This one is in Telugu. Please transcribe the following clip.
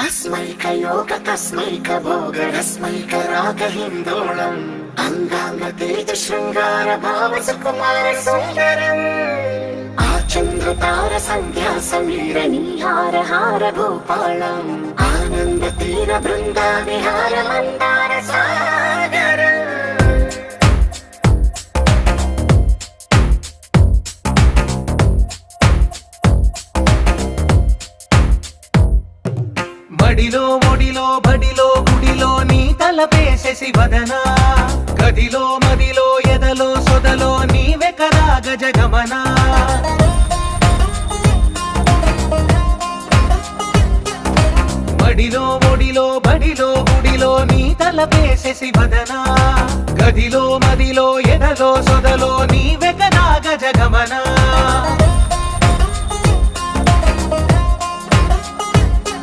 अस्मैकयोग तस्मैक भोग रस्मैक राग हिन्दोळम् अंगांग तेज शृंगार भाव सुकुमार सुंदरम् आचंद्र तार संध्या समीर नीहार हार भूपालम् आनंद तीर बृंदा विहार मंदार सागर మడిలో ఒడిలో బడిలో గుడిలో నీ తలపేసేసి వదనా గదిలో మదిలో ఎదలో సొదలో నీవే కదా గజగమనా మడిలో ఒడిలో బడిలో గుడిలో నీ తలపేసేసి వదనా గదిలో మదిలో ఎదలో సొదలో నీవే కదా గజగమనా